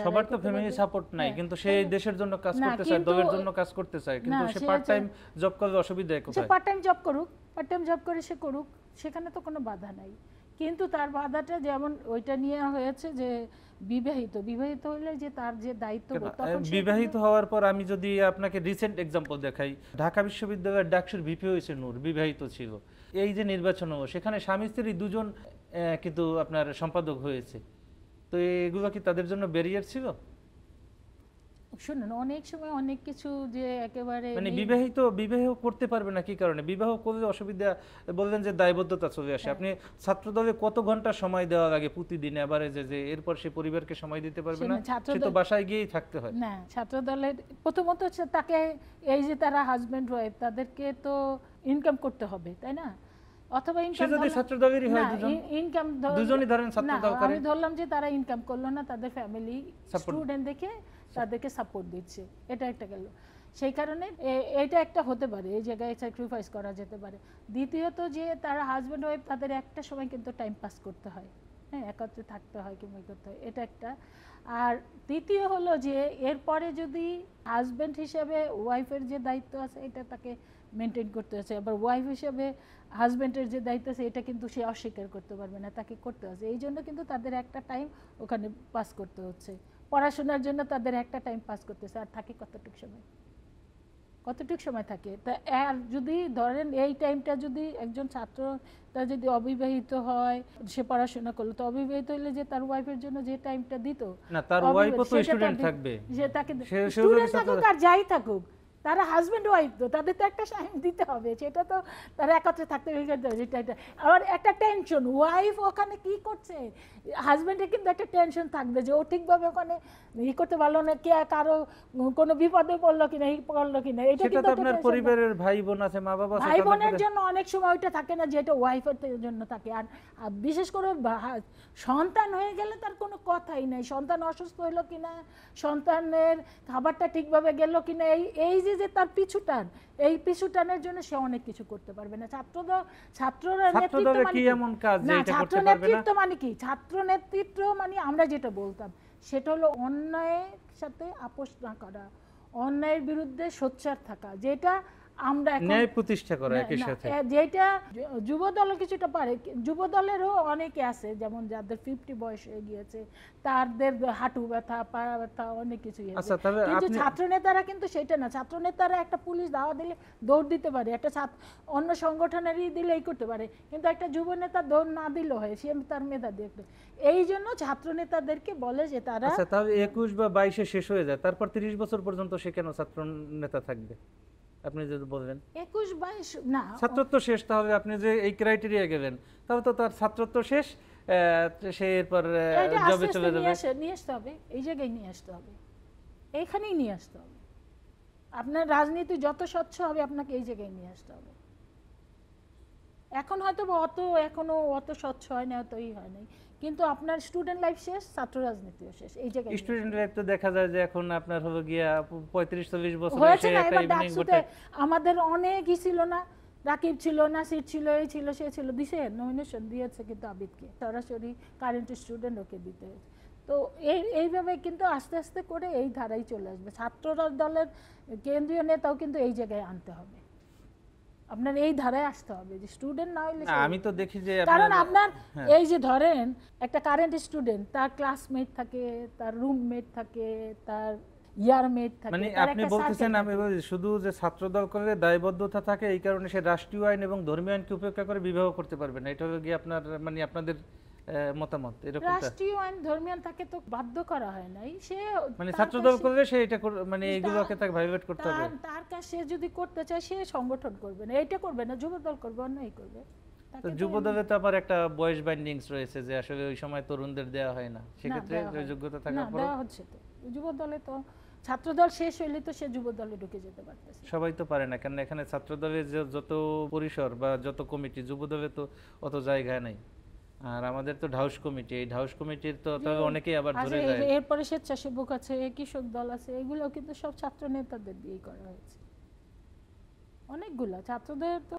সবার তো family support নাই, কিন্তু সে দেশের জন্য কাজ করতে চায়, দলের জন্য কাজ করতে চায়, কিন্তু সে পার্ট টাইম জব করলে অসুবিধা কোথায়? সে পার্ট টাইম জব করুক, পার্ট টাইম জব করে সে করুক, সেখানে তো কোনো বাধা নাই। কিন্তু তার বাধাটা যেমন ওইটা নিয়ে হয়েছে যে বিবাহিত হলে যে তার যে দায়িত্ব, তখন বিবাহিত হওয়ার পর আমি যদি আপনাকে রিসেন্ট এক্সাম্পল দেখাই, ঢাকা বিশ্ববিদ্যালয়ের ডাকসুর ভিপি হয়েছে নূর, বিবাহিত ছিল। এই যে নির্বাচন হলো, সেখানে স্বামী স্ত্রী দুজন কিন্তু আপনার সম্পাদক হয়েছে। তো এগুলো কি তাদের জন্য ব্যারিয়ার ছিল? শুনুন, অনেক সময় অনেক কিছু যে একেবারে মানে বিবাহ করতে পারবে না কি কারণে? বিবাহ করলে অসুবিধা বললেন যে দায়বদ্ধতা চলে আসে। আপনি ছাত্রদলে কত ঘন্টা সময় দেওয়া লাগে প্রতিদিন এভারেজে, যে এরপর সে পরিবারকে সময় দিতে পারবে না, সে তো বাসায় গিয়েই থাকতে হয়। না, ছাত্রদলের প্রথমত হচ্ছে তাকে এই যে তারা হাজবেন্ড ওয়াইফ, তাদেরকে তো ইনকাম করতে হবে, তাই না? অথবা ইনকাম যদি ছাত্রদলেরই হয়, দুজনই ধরেন ছাত্রদল করে, আমি ধরলাম যে তারা ইনকাম করলো না, তাদের ফ্যামিলি স্টুডেন্ট দেখে তাদেরকে সাপোর্ট দিচ্ছে, এটা একটা গেল। সেই কারণে এটা একটা হতে পারে, এই জায়গায় স্যাক্রিফাইস করা যেতে পারে। দ্বিতীয়ত যে তারা হাজব্যান্ড ওয়াইফ, তাদের একটা সময় কিন্তু টাইম পাস করতে হয়, হ্যাঁ, একত্রে থাকতে হয় কিংবা করতে হয়, এটা একটা। আর তৃতীয় হলো যে এরপরে যদি হাজব্যান্ড হিসেবে ওয়াইফের যে দায়িত্ব আছে এটা তাকে মেনটেন করতে হচ্ছে, আবার ওয়াইফ হিসেবে হাজব্যান্ডের যে দায়িত্ব আছে এটা কিন্তু সে অস্বীকার করতে পারবে না, তাকে করতে হচ্ছে। এই জন্য কিন্তু তাদের একটা টাইম ওখানে পাস করতে হচ্ছে, পড়াশোনার জন্য তাদের একটা টাইম পাস করতেছে। আর থাকে কতটুকু সময় থাকে। তা আর যদি ধরেন এই টাইমটা যদি একজন ছাত্র তার যদি অবিবাহিত হয়, সে পড়াশোনা করলো, তো অবিবাহিত হলে যে তার ওয়াইফের জন্য যে টাইমটা দিত না, তার ওয়াইফও তো স্টুডেন্ট থাকবে, যে তাকে স্টুডেন্ট থাকুক আর যাই থাকুক, তারা হাজব্যান্ড ওয়াইফ, তো তাদের তো একটা টাইম দিতে হবে, সেটা তো তারা একত্রে থাকতে হবে। আবার একটা টেনশন, ওয়াইফ ওখানে কি করছে, হাজব্যান্ডের কিন্তু একটা টেনশন থাকবে যে ও ঠিকভাবে ওখানে ই করতে পারলো না, কে কারো কোনো বিপদে পড়লো কিনা, এই পড়লো কিনা, এটা কিন্তু আপনার পরিবারের ভাই বোন আছে, মা বাবা আছে, ভাই বোনের জন্য অনেক সময় ওইটা থাকে না, যেটা ওয়াইফের জন্য থাকে। আর বিশেষ করে সন্তান হয়ে গেলে তার কোনো কথাই নাই, সন্তান অসুস্থ হইলো কিনা, সন্তানের খাবারটা ঠিকভাবে গেল কিনা, এই যে তার পিছুটান, এই পিছুটানের জন্য সে অনেক কিছু করতে পারবে না। ছাত্ররা নেতৃত্ব মানে কি? ছাত্র নেতৃত্ব মানে আমরা যেটা বলতাম সেটা হলো অন্যায়ের সাথে আপোষ না করা, অন্যায়ের বিরুদ্ধে সোচ্চার থাকা, যেটা আমরা ন্যায় প্রতিষ্ঠা করা একই সাথে, যেটা যুব দল কিছুটা পারে। যুব দলেরও অনেকে আছে, যেমন যাদের 50 বয়স হয়ে গিয়েছে, তাদের হাঁটু ব্যথা, পা ব্যথা, অনেক কিছু আছে। কিন্তু ছাত্র নেতারা কিন্তু সেটা না। ছাত্র নেতারা একটা পুলিশ দাওয়া দিলে দৌড় দিতে পারে, একটা অন্য সংগঠনেরই দিলে এই করতে পারে, কিন্তু একটা যুব নেতা দৌড় না দিলেও হয়, সে তার মেধা দিয়ে। এই জন্য ছাত্র নেতাদেরকে বলে যে তারা 21 বা 22-এ শেষ হয়ে যায়, তারপর 30 বছর পর্যন্ত সে কেন ছাত্র নেতা থাকবে? আপনি যদি বললেন 21-22 না, ছাত্রত্ব শেষ, তাহলে আপনি যে এই ক্রাইটেরিয়া গেলেন, তাহলে তো তার ছাত্রত্ব শেষ, সে এরপর জবে চলে যাবে। নিয়ে আসতে হবে, এই জায়গায় নিয়ে আসতে হবে, এইখানেই নিয়ে আসতে হবে। আপনার রাজনীতি যত স্বচ্ছ হবে, আপনাকে এই জায়গায় নিয়ে আসতে হবে। এখন হয়তো এখনো অত স্বচ্ছ হয় না, অতই হয় নাই, কিন্তু আপনার স্টুডেন্ট লাইফ শেষ, ছাত্র রাজনীতিও শেষ, এই জায়গায় স্টুডেন্ট লাইফ তো দেখা যায় যে এখন আপনার হলো গিয়া 35-40 বছর হয়েছে না। এবার ডাকসুতে আমাদের অনেকই ছিল না, রাকিব ছিল, নাসির ছিল, এই ছিল, সে ছিল, দিছে নমিনেশন দিয়েছে, কিন্তু আবিদকে সরাসরি কারেন্ট স্টুডেন্ট ওকে দিতে হয়েছে। তো এইভাবে কিন্তু আস্তে আস্তে করে এই ধারাই চলে আসবে। ছাত্র দলের কেন্দ্রীয় নেতাও কিন্তু এই জায়গায় আনতে হবে, আপনার এই ধারায় আসতে হবে, যে স্টুডেন্ট না হইলে আমি তো দেখি যে কারণ আপনার এই যে ধরেন একটা কারেন্ট স্টুডেন্ট, তার ক্লাসমেট থাকে, তার রুমমেট থাকে, তার ইয়ারমেট থাকে। মানে আপনি বলতেছেন, আমি বলি শুধু যে ছাত্রদল করে দায়বদ্ধতা থাকে, এই কারণে সে রাষ্ট্রীয় আইন এবং ধর্মীয় আইনকে উপেক্ষা করে বিবাহ করতে পারবে না, এটা হলো গিয়ে আপনার মানে আপনাদের মতামত এরকম? রাষ্ট্রীয় আইন ধর্মীয় আইন তাকে তো বাধ্য করা হয় নাই, সে মানে ছাত্রদল করলে সে এটা মানে এগুলোকে তাকে ভাইভেট করতে হবে। তার কাছে সে যদি করতে চায়, সে সংগঠন করবে না, এটা করবে না, যুবদল করবে, অন্যই করবে। তো যুবদলে তো আবার একটা বয়স বাইন্ডিংস রয়েছে, যে আসলে ওই সময় তরুণদের দেওয়া হয় না, সেক্ষেত্রে যোগ্যতা থাকার পর দেওয়া হচ্ছে। তো যুবদলে তো ছাত্রদল শেষ হইলে তো সে যুবদলে ঢুকে যেতে পারতেছে। সবাই তো পারে না, কারণ এখানে ছাত্রদলের যত পরিসর বা যত কমিটি, যুবদলে তো অত জায়গা নাই। আর আমাদের তো ঢাউস কমিটি, এই ঢাউস কমিটির তো তবে অনেকেই আবার ধরে যায়। এরপরে স্বেচ্ছাসেবক আছে, কৃষক দল আছে, এগুলো কিন্তু সব ছাত্র নেতাদের দিয়ে করা হয়েছে, অনেকগুলা ছাত্রদের তো